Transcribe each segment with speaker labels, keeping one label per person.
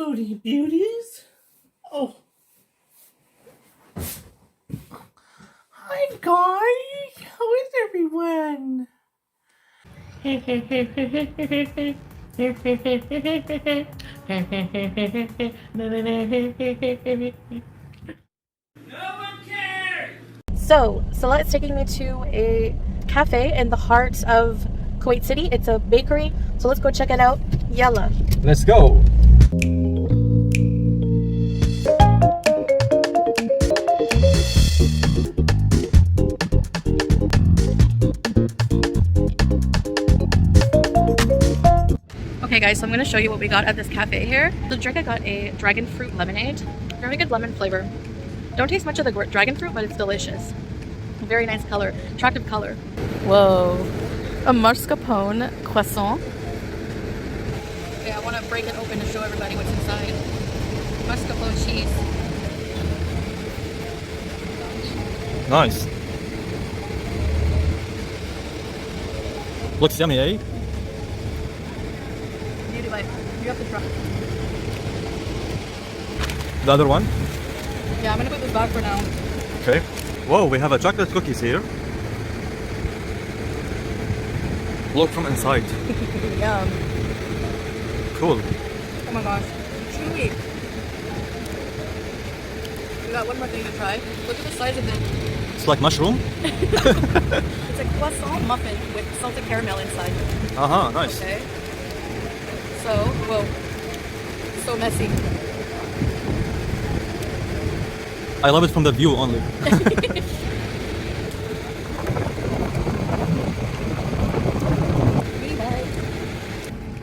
Speaker 1: Foodie beauties. Oh. Hi guys. How is everyone?
Speaker 2: So Salah is taking me to a cafe in the heart of Kuwait City. It's a bakery, so let's go check it out. Yalla.
Speaker 3: Let's go.
Speaker 2: Okay guys, so I'm going to show you what we got at this cafe here. The drink, I got a dragon fruit lemonade. Very good lemon flavor. Don't taste much of the dragon fruit, but it's delicious. Very nice color, attractive color. Whoa. A mascarpone croissant. Okay, I want to break it open to show everybody what's inside. Mascarpone cheese.
Speaker 3: Nice. Looks yummy, eh?
Speaker 2: Beauty bite. You have to try.
Speaker 3: The other one?
Speaker 2: Yeah, I'm going to put this back for now.
Speaker 3: Okay. Whoa, we have a chocolate cookies here. Look from inside.
Speaker 2: Yum.
Speaker 3: Cool.
Speaker 2: Oh my gosh. Chewy. We got one more thing to try. Look at the size of it.
Speaker 3: It's like mushroom.
Speaker 2: It's a croissant muffin with salted caramel inside.
Speaker 3: Uh-huh, nice.
Speaker 2: Okay. So, whoa. So messy.
Speaker 3: I love it from the view only.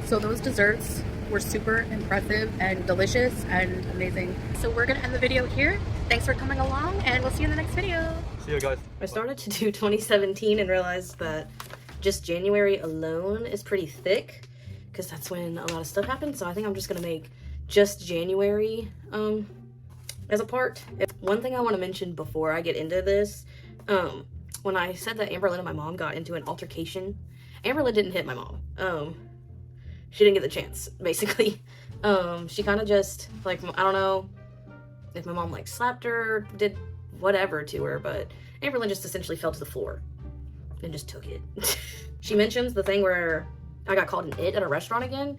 Speaker 2: So those desserts were super impressive and delicious and amazing. So we're gonna end the video here. Thanks for coming along and we'll see you in the next video.
Speaker 3: See you guys.
Speaker 2: I started to do 2017 and realized that just January alone is pretty thick because that's when a lot of stuff happened. So I think I'm just gonna make just January as a part. One thing I want to mention before I get into this, when I said that Amberlynn and my mom got into an altercation, Amberlynn didn't hit my mom. She didn't get the chance, basically. She kind of just, like, I don't know if my mom, like, slapped her, did whatever to her, but Amberlynn just essentially fell to the floor and just took it. She mentions the thing where I got called an it at a restaurant again.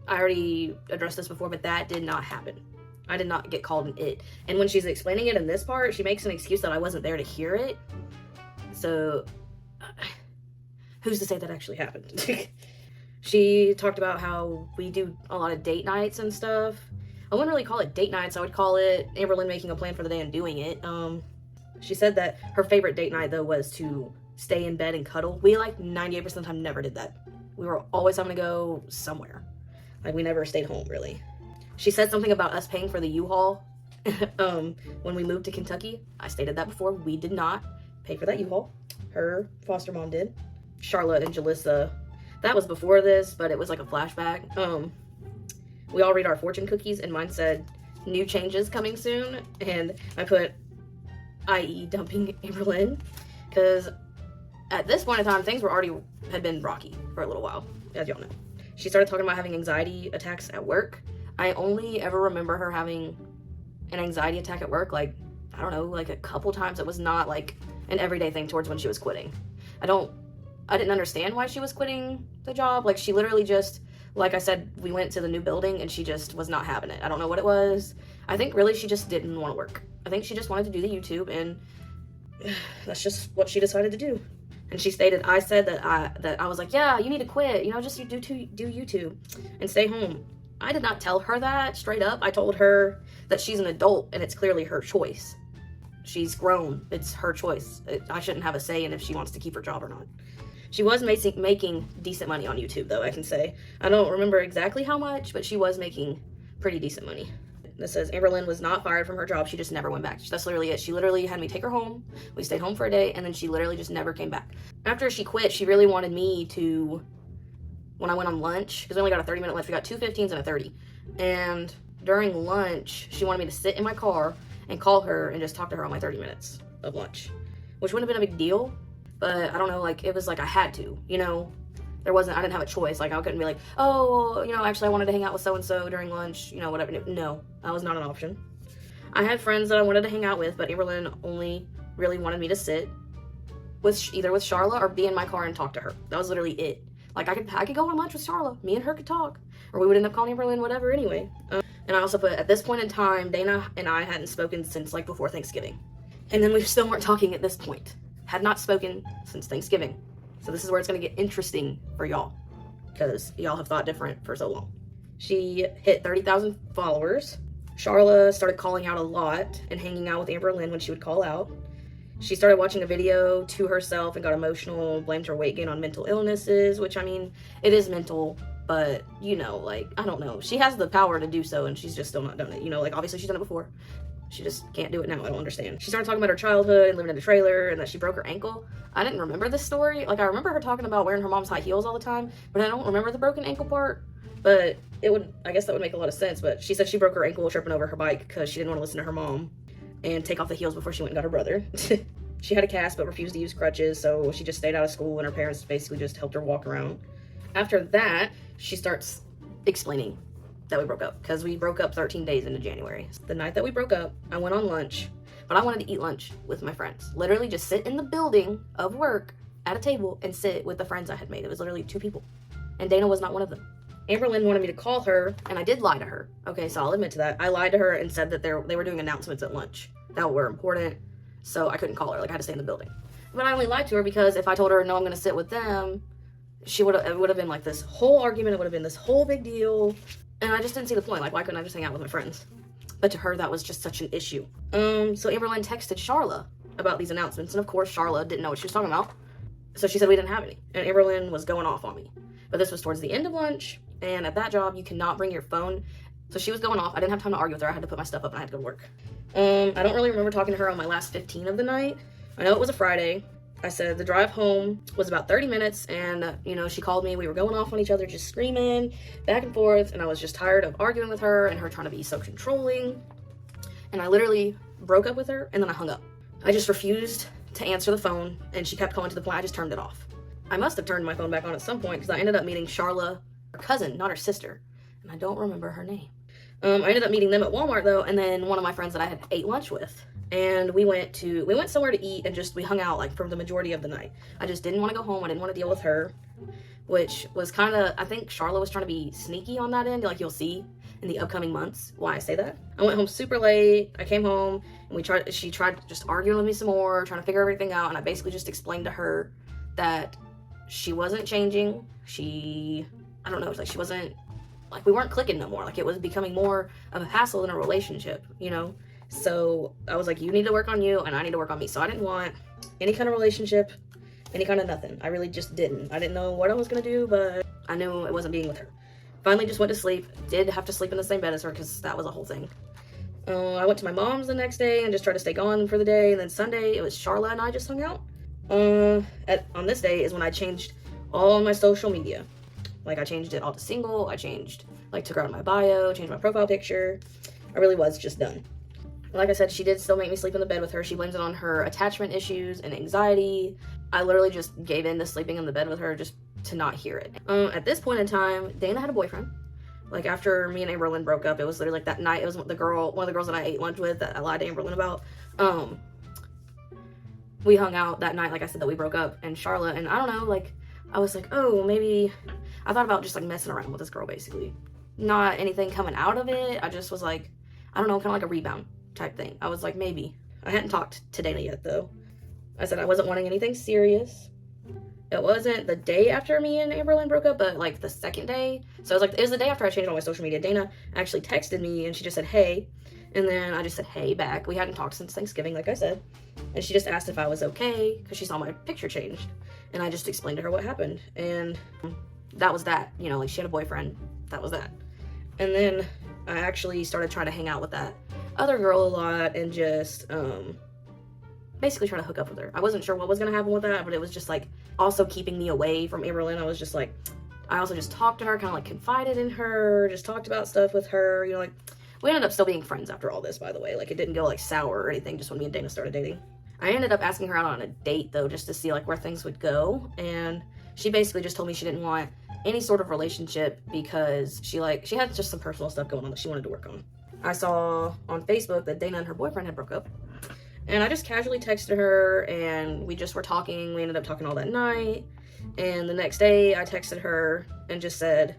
Speaker 2: I already addressed this before, but that did not happen. I did not get called an it. And when she's explaining it in this part, she makes an excuse that I wasn't there to hear it. So, who's to say that actually happened? She talked about how we do a lot of date nights and stuff. I wouldn't really call it date nights. I would call it Amberlynn making a plan for the day and doing it. She said that her favorite date night, though, was to stay in bed and cuddle. We, like, 98% of the time never did that. We were always having to go somewhere. Like, we never stayed home, really. She said something about us paying for the U-Haul when we moved to Kentucky. I stated that before. We did not pay for that U-Haul. Her foster mom did. Charlotte and Jalissa. That was before this, but it was like a flashback. We all read our fortune cookies, and mine said, new changes coming soon. And I put, i.e. dumping Amberlynn. Because at this point in time, things had been rocky for a little while, as y'all know. She started talking about having anxiety attacks at work. I only ever remember her having an anxiety attack at work, like, I don't know, like a couple times. It was not like an everyday thing towards when she was quitting. I didn't understand why she was quitting the job. Like, she literally just, like I said, we went to the new building and she just was not having it. I don't know what it was. I think really she just didn't want to work. I think she just wanted to do the YouTube, and that's just what she decided to do. And she stated, I said that I was like, yeah, you need to quit, you know, just do YouTube and stay home. I did not tell her that straight up. I told her that she's an adult and it's clearly her choice. She's grown. It's her choice. I shouldn't have a say in if she wants to keep her job or not. She was making decent money on YouTube, though, I can say. I don't remember exactly how much, but she was making pretty decent money. This says, Amberlynn was not fired from her job. She just never went back. That's literally it. She literally had me take her home. We stayed home for a day, and then she literally just never came back. After she quit, she really wanted me to, when I went on lunch, because we only got a 30-minute lunch, we got 2 15s and a 30. And during lunch, she wanted me to sit in my car and call her and just talk to her on my 30 minutes of lunch, which wouldn't have been a big deal. But I don't know, like, it was like I had to, you know? There wasn't, I didn't have a choice. Like, I couldn't be like, oh, you know, actually I wanted to hang out with so-and-so during lunch, you know, whatever. No, that was not an option. I had friends that I wanted to hang out with, but Amberlynn only really wanted me to sit with either with Charla or be in my car and talk to her. That was literally it. Like, I could go on lunch with Charla. Me and her could talk. Or we would end up calling Amberlynn, whatever, anyway. And I also put, at this point in time, Dana and I hadn't spoken since, like, before Thanksgiving. And then we still weren't talking at this point. Had not spoken since Thanksgiving. So this is where it's going to get interesting for y'all. Because y'all have thought different for so long. She hit 30,000 followers. Charla started calling out a lot and hanging out with Amberlynn when she would call out. She started watching a video to herself and got emotional, blamed her weight gain on mental illnesses, which, I mean, it is mental, but, you know, like, I don't know. She has the power to do so, and she's just still not done it. You know, like, obviously she's done it before. She just can't do it now. I don't understand. She started talking about her childhood and living in a trailer and that she broke her ankle. I didn't remember this story. Like, I remember her talking about wearing her mom's high heels all the time, but I don't remember the broken ankle part. But it would, I guess that would make a lot of sense. But she said she broke her ankle tripping over her bike because she didn't want to listen to her mom and take off the heels before she went and got her brother. She had a cast but refused to use crutches, so she just stayed out of school and her parents basically just helped her walk around. After that, she starts explaining that we broke up, because we broke up 13 days into January. The night that we broke up, I went on lunch, but I wanted to eat lunch with my friends. Literally just sit in the building of work at a table and sit with the friends I had made. It was literally 2 people, and Dana was not one of them. Amberlynn wanted me to call her, and I did lie to her. Okay, so I'll admit to that. I lied to her and said that they were doing announcements at lunch that were important, so I couldn't call her. Like, I had to stay in the building. But I only lied to her because if I told her, no, I'm going to sit with them, it would have been like this whole argument. It would have been this whole big deal. And I just didn't see the point. Like, why couldn't I just hang out with my friends? But to her, that was just such an issue. So Amberlynn texted Charla about these announcements. And of course, Charla didn't know what she was talking about. So she said we didn't have any. And Amberlynn was going off on me. But this was towards the end of lunch. And at that job, you cannot bring your phone. So she was going off. I didn't have time to argue with her. I had to put my stuff up and I had to go to work. I don't really remember talking to her on my last 15 of the night. I know it was a Friday. I said the drive home was about 30 minutes and, you know, she called me. We were going off on each other, just screaming back and forth. And I was just tired of arguing with her and her trying to be so controlling. And I literally broke up with her and then I hung up. I just refused to answer the phone and she kept calling to the point I just turned it off. I must have turned my phone back on at some point because I ended up meeting Charla, her cousin, not her sister. And I don't remember her name. I ended up meeting them at Walmart though, and then one of my friends that I had ate lunch with. And we went somewhere to eat and we hung out like for the majority of the night. I just didn't want to go home. I didn't want to deal with her, which was kind of, I think Charla was trying to be sneaky on that end. Like, you'll see in the upcoming months why I say that. I went home super late. I came home and she tried just arguing with me some more, trying to figure everything out. And I basically just explained to her that she wasn't changing. I don't know, like she wasn't, like we weren't clicking no more. Like it was becoming more of a hassle than a relationship, you know? So I was like, you need to work on you and I need to work on me. So I didn't want any kind of relationship, any kind of nothing. I really just didn't. I didn't know what I was going to do, but I knew it wasn't being with her. Finally just went to sleep. Did have to sleep in the same bed as her because that was a whole thing. I went to my mom's the next day and just tried to stay gone for the day. And then Sunday, it was Charla and I just hung out. On this day is when I changed all my social media. Like I changed it all to single. I changed, like took her out of my bio, changed my profile picture. I really was just done. Like I said, she did still make me sleep in the bed with her. She blames it on her attachment issues and anxiety. I literally just gave in to sleeping in the bed with her just to not hear it. At this point in time, Dana had a boyfriend. Like after me and Amberlynn broke up, it was literally like that night. It was one of the girls that I ate lunch with that I lied to Amberlynn about. We hung out that night, like I said, that we broke up. And Charlotte, and I don't know, like I was like, oh, maybe I thought about just like messing around with this girl basically. Not anything coming out of it. I just was like, I don't know, kind of like a rebound type thing. I was like, maybe. I hadn't talked to Dana yet though. I said I wasn't wanting anything serious. It wasn't the day after me and Amberlynn broke up, but like the second day. So it was the day after I changed all my social media. Dana actually texted me and she just said, hey. And then I just said, hey, back. We hadn't talked since Thanksgiving, like I said. And she just asked if I was okay because she saw my picture changed. And I just explained to her what happened. And that was that. You know, like she had a boyfriend. That was that. And then I actually started trying to hang out with that other girl a lot and just basically trying to hook up with her. I wasn't sure what was going to happen with that, but it was just like also keeping me away from Amberlynn. I was just like, I also just talked to her, kind of like confided in her, just talked about stuff with her, you know, like we ended up still being friends after all this, by the way. Like it didn't go like sour or anything just when me and Dana started dating. I ended up asking her out on a date though, just to see like where things would go. And she basically just told me she didn't want any sort of relationship because she had just some personal stuff going on that she wanted to work on. I saw on Facebook that Dana and her boyfriend had broke up, and I just casually texted her, and we just were talking. We ended up talking all that night, and the next day I texted her and just said,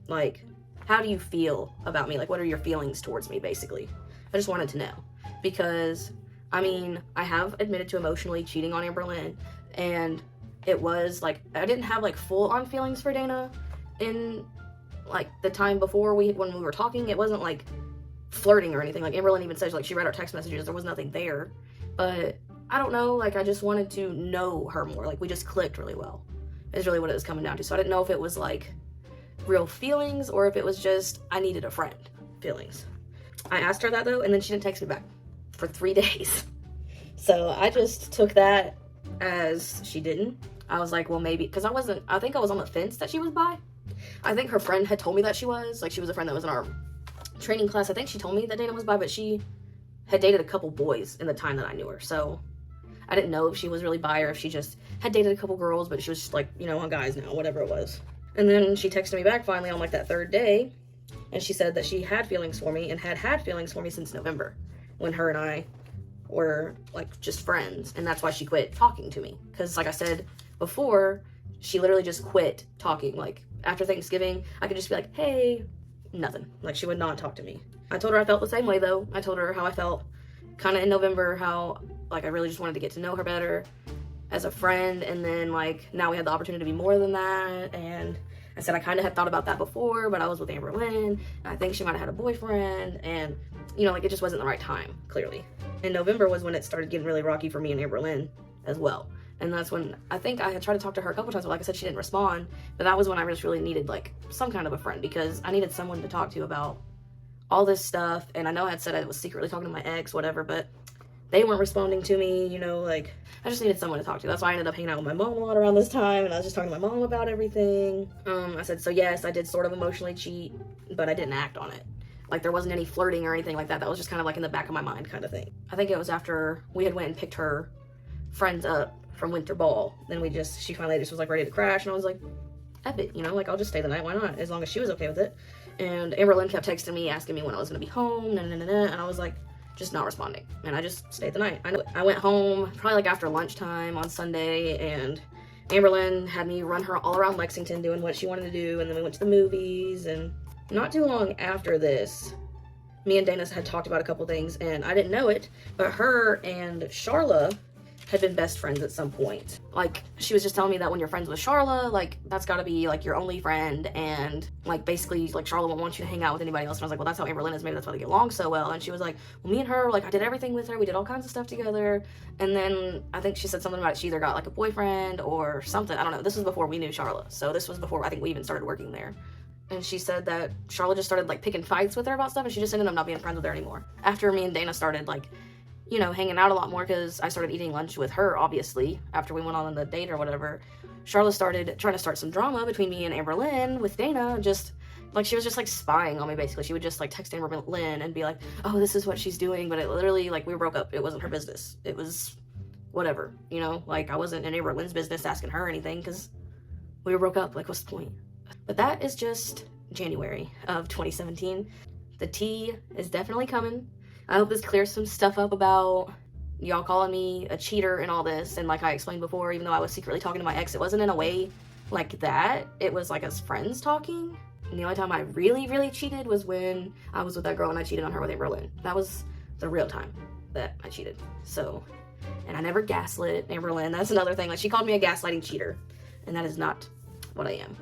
Speaker 2: like, how do you feel about me? Like, what are your feelings towards me, basically? I just wanted to know, because, I mean, I have admitted to emotionally cheating on Amberlynn, and it was, like, I didn't have, like, full-on feelings for Dana in, like, the time before when we were talking. It wasn't, like, flirting or anything. Like, Amberlynn even says, like, she read our text messages, there was nothing there. But, I don't know, like, I just wanted to know her more. Like, we just clicked really well, is really what it was coming down to. So I didn't know if it was, like, real feelings or if it was just I needed a friend feelings. I asked her that though, and then she didn't text me back for 3 days. So I just took that as she didn't. I was like, well, maybe, because I think I was on the fence that she was bi. I think her friend had told me that she was, like, she was a friend that was in our training class. I think she told me that Dana was bi, but she had dated a couple boys in the time that I knew her. So I didn't know if she was really bi or if she just had dated a couple girls, but she was just like, you know, on guys now, whatever it was. And then she texted me back finally on, like, that 3rd day, and she said that she had feelings for me and had feelings for me since November, when her and I were, like, just friends, and that's why she quit talking to me. Because, like I said before, she literally just quit talking. Like, after Thanksgiving, I could just be like, hey, nothing. Like, she would not talk to me. I told her I felt the same way, though. I told her how I felt kind of in November, how, like, I really just wanted to get to know her better as a friend, and then, like, now we had the opportunity to be more than that. And I said I kind of had thought about that before, but I was with Amberlynn, and I think she might have had a boyfriend, and, you know, like, it just wasn't the right time, clearly. And November was when it started getting really rocky for me and Amberlynn as well. And that's when I think I had tried to talk to her a couple times, but like I said, she didn't respond. But that was when I just really needed, like, some kind of a friend, because I needed someone to talk to about all this stuff. And I know I had said I was secretly talking to my ex, whatever, but they weren't responding to me, you know, like, I just needed someone to talk to. That's why I ended up hanging out with my mom a lot around this time, and I was just talking to my mom about everything. I said, so yes, I did sort of emotionally cheat, but I didn't act on it. Like, there wasn't any flirting or anything like that. That was just kind of like in the back of my mind kind of thing. I think it was after we had went and picked her friends up from winter ball. Then she finally just was, like, ready to crash, and I was like, F it, you know, like, I'll just stay the night, why not? As long as she was okay with it. And Amberlynn kept texting me, asking me when I was gonna be home, and I was like, just not responding, and I just stayed the night. I went home probably, like, after lunchtime on Sunday, and Amberlynn had me run her all around Lexington doing what she wanted to do, and then we went to the movies. And not too long after this, me and Dana had talked about a couple things, and I didn't know it, but her and Charla had been best friends at some point. Like, she was just telling me that when you're friends with Charla, like, that's gotta be, like, your only friend, and, like, basically, like, Charla won't want you to hang out with anybody else. And I was like, well, that's how Amberlynn is, maybe that's why they get along so well. And she was like, well, me and her, like, I did everything with her, we did all kinds of stuff together. And then I think she said something about she either got, like, a boyfriend or something, I don't know. This was before we knew Charla, so this was before I think we even started working there. And she said that Charla just started, like, picking fights with her about stuff, and she just ended up not being friends with her anymore. After me and Dana started, like, you know, hanging out a lot more, because I started eating lunch with her, obviously, after we went on the date or whatever. Charla started trying to start some drama between me and Amberlynn with Dana. Just, like, she was just, like, spying on me, basically. She would just, like, text Amberlynn and be like, oh, this is what she's doing, but it literally, like, we broke up. It wasn't her business. It was whatever, you know? Like, I wasn't in Amberlynn's business asking her anything, because we broke up. Like, what's the point? But that is just January of 2017. The tea is definitely coming. I hope this clears some stuff up about y'all calling me a cheater and all this. And like I explained before, even though I was secretly talking to my ex, it wasn't in a way like that. It was like as friends talking. And the only time I really, really cheated was when I was with that girl and I cheated on her with Amberlynn. That was the real time that I cheated. So, and I never gaslit Amberlynn. That's another thing. Like, she called me a gaslighting cheater, and that is not what I am.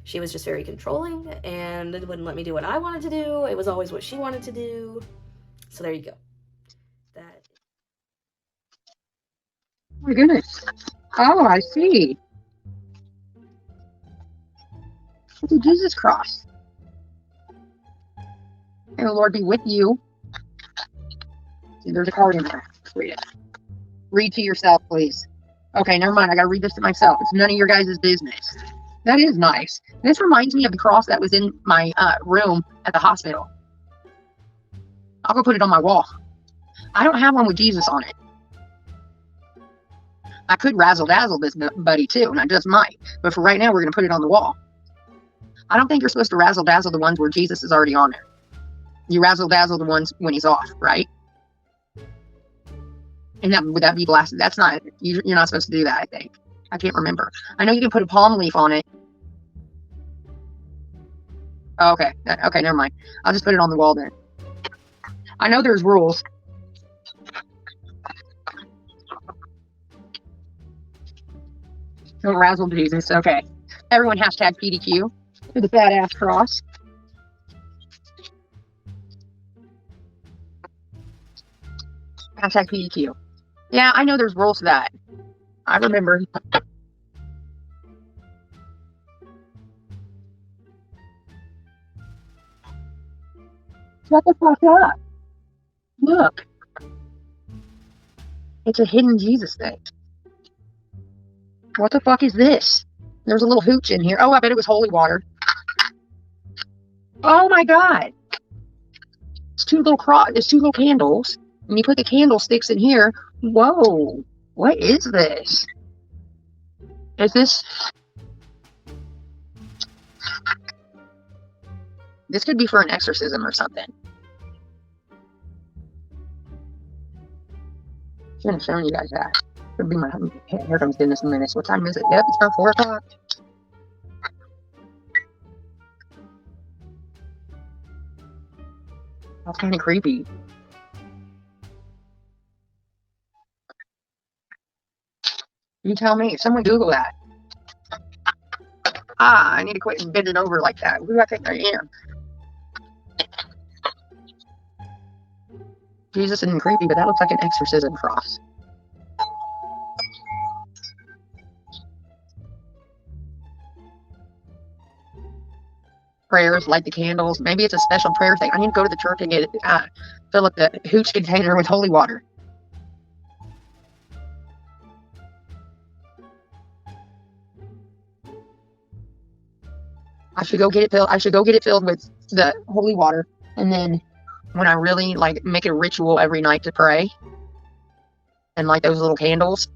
Speaker 2: She was just very controlling and wouldn't let me do what I wanted to do. It was always what she wanted to do. So there you go. That.
Speaker 4: Oh my goodness. Oh, I see. It's a Jesus cross. May the Lord be with you. See, there's a card in there. Let's read it. Read to yourself, please. Okay, never mind. I gotta read this to myself. It's none of your guys' business. That is nice. This reminds me of the cross that was in my room at the hospital. I'll go put it on my wall. I don't have one with Jesus on it. I could razzle dazzle this buddy too, and I just might. But for right now, we're going to put it on the wall. I don't think you're supposed to razzle dazzle the ones where Jesus is already on there. You razzle dazzle the ones when he's off, right? And would that be blasted? That's not, you're not supposed to do that, I think. I can't remember. I know you can put a palm leaf on it. Oh, okay. Okay, never mind. I'll just put it on the wall then. I know there's rules. Don't razzle Jesus. Okay. Everyone hashtag PDQ for the fat ass cross. Hashtag PDQ. Yeah, I know there's rules to that. I remember. Shut the fuck up. Look. It's a hidden Jesus thing. What the fuck is this? There's a little hooch in here. Oh, I bet it was holy water. Oh my god. It's two little candles. And you put the candlesticks in here. Whoa. What is this? Is this... This could be for an exorcism or something. Shouldn't have shown you guys that. Could be my... Here comes Dennis in minutes. What time is it? Yep, it's about 4 o'clock. That's kind of creepy. You tell me. Someone Google that. I need to quit bending over like that. Who do I think I am? Jesus isn't creepy, but that looks like an exorcism cross. Prayers, light the candles. Maybe it's a special prayer thing. I need to go to the church and get fill up the hooch container with holy water. I should go get it filled. I should go get it filled with the holy water, and then when I really like make it a ritual every night to pray and light those little candles,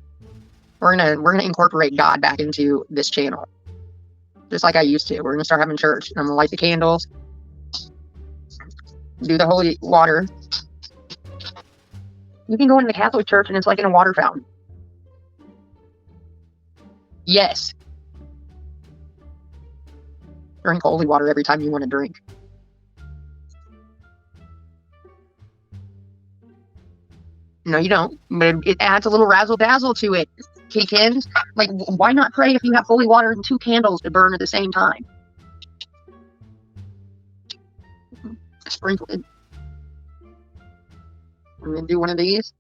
Speaker 4: we're gonna incorporate God back into this channel, just like I used to. We're gonna start having church, and I'm gonna light the candles, do the holy water. You can go into the Catholic Church, and it's like in a water fountain. Yes. Drink holy water every time you want to drink. No, you don't. But it adds a little razzle dazzle to it, Kikins. Like, why not pray if you have holy water and 2 candles to burn at the same time? Sprinkle it. I'm gonna do one of these.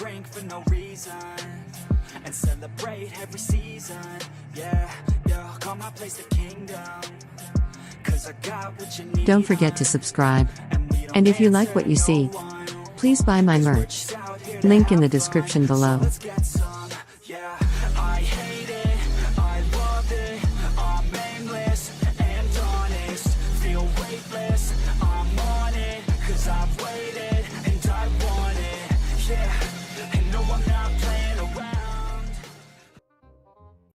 Speaker 5: drink for no reason and celebrate every season. Yeah, yeah, call my place the kingdom, 'cause I got what you need.
Speaker 6: Don't forget to subscribe. And if you like what you see, please buy my merch. Link in the description below.
Speaker 5: Let's get some.